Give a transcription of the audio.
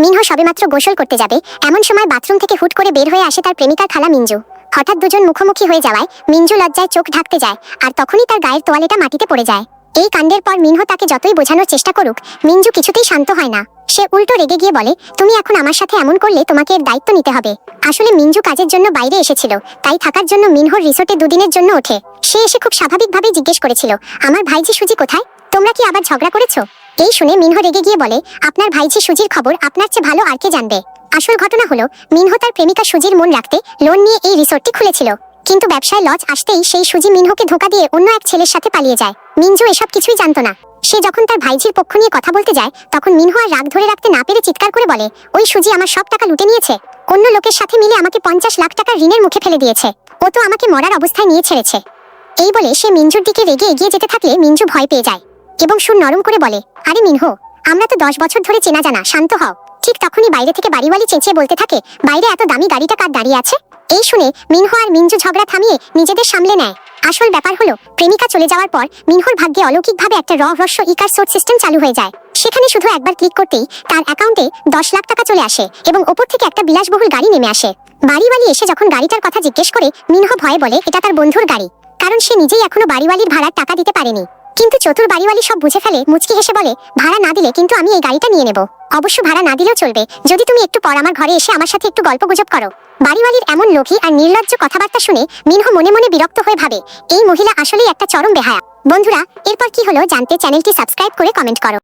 Minho সবেমাত্র গোসল করতে যাবে, এমন সময় বাথরুম থেকে হুট করে বের হয়ে আসে তার প্রেমিকার খালা মিঞ্জু। হঠাৎ দুজন মুখোমুখি হয়ে যাওয়ায় মিঞ্জু লজ্জায় চোখ ঢাকতে যায়, আর তখনই তার গায়ের তোয়ালেটা মাটিতে পড়ে যায়। এই কাণ্ডের পর মিনহো তাকে যতই বোঝানোর চেষ্টা করুক, মিঞ্জু কিছুতেই শান্ত হয় না। সে উল্টো রেগে গিয়ে বলে, তুমি এখন আমার সাথে এমন করলে তোমাকে এর দায়িত্ব নিতে হবে। আসলে মিঞ্জু কাজের জন্য বাইরে এসেছিল, তাই থাকার জন্য মিনহোর রিসোর্টে দুদিনের জন্য ওঠে। সে এসে খুব স্বাভাবিকভাবেই জিজ্ঞেস করেছিল, আমার ভাইজি সুজি কোথায়? তোমরা কি আবার ঝগড়া করেছো? এই শুনে মিনহো রেগে গিয়ে বলে, আপনার ভাইজি সুজির খবর আপনার চেয়ে ভালো আর কে জানবে। আসল ঘটনা হলো, মিনহো তার প্রেমিকা সুজির মন রাখতে লোন নিয়ে এই রিসোর্টটি খুলেছিল, কিন্তু ব্যবসায় লস আসতেই সেই সুজি মিনহোকে ধোঁকা দিয়ে অন্য এক ছেলের সাথে পালিয়ে যায়। মিঞ্জু এসব কিছুই জানতো না। সে যখন তার ভাইজির পক্ষ নিয়ে কথা বলতে যায়, তখন মিনহো আর রাগ ধরে রাখতে না পেরে চিৎকার করে বলে, ওই সুজি আমার সব টাকা লুটে নিয়েছে, অন্য লোকের সাথে মিলে আমাকে 50 লাখ টাকার ঋণের মুখে ফেলে দিয়েছে, ও তো আমাকে মরার অবস্থায় নিয়ে ছেড়েছে। এই বলে সে মিঞ্জুর দিকে রেগে এগিয়ে যেতে থাকলে মিঞ্জু ভয় পেয়ে যায় এবং সুর নরম করে বলে, আরে মিনহো, আমরা তো 10 বছর ধরে চেনা জানা, শান্ত হও। ঠিক তখনই বাইরে থেকে বাড়িওয়ালি চেঁচিয়ে বলতে থাকে, বাইরে এত দামি গাড়িটা কার দাঁড়িয়ে আছে? এই শুনে মিনহো আর মিঞ্জু ঝগড়া থামিয়ে নিজেদের সামলে নেয়। আসল ব্যাপার হলো, প্রেমিকা চলে যাওয়ার পর মিনহোর ভাগ্যে অলৌকিকভাবে একটা রহস্য ইকার সোর্স সিস্টেম চালু হয়ে যায়। সেখানে শুধু একবার ক্লিক করতেই তার অ্যাকাউন্টে 10 লাখ টাকা চলে আসে এবং ওপর থেকে একটা বিলাসবহুল গাড়ি নেমে আসে। বাড়িওয়ালি এসে যখন গাড়িটার কথা জিজ্ঞেস করে, মিনহো ভয়ে বলে এটা তার বন্ধুর গাড়ি, কারণ সে নিজেই এখনো বাড়িওয়ালির ভাড়ার টাকা দিতে পারেনি। কিন্তু চতুর বাড়িওয়ালি সব বুঝে ফেলে, মুচকি হেসে বলে, ভাড়া না দিলে কিন্তু আমি এই গাড়িটা নিয়ে নেব। অবশ্য ভাড়া না দিলেও চলবে, যদি তুমি একটু পর আমার ঘরে এসে আমার সাথে একটু গল্পগুজব করো। বাড়িওয়ালির এমন লোভী আর নির্লজ্জ কথাবার্তা শুনে মিনহো মনে মনে বিরক্ত হয়ে ভাবে, এই মহিলা আসলেই একটা চরম বেহায়া। বন্ধুরা, এরপর কি হলো জানতে চ্যানেলটি সাবস্ক্রাইব করে কমেন্ট করো।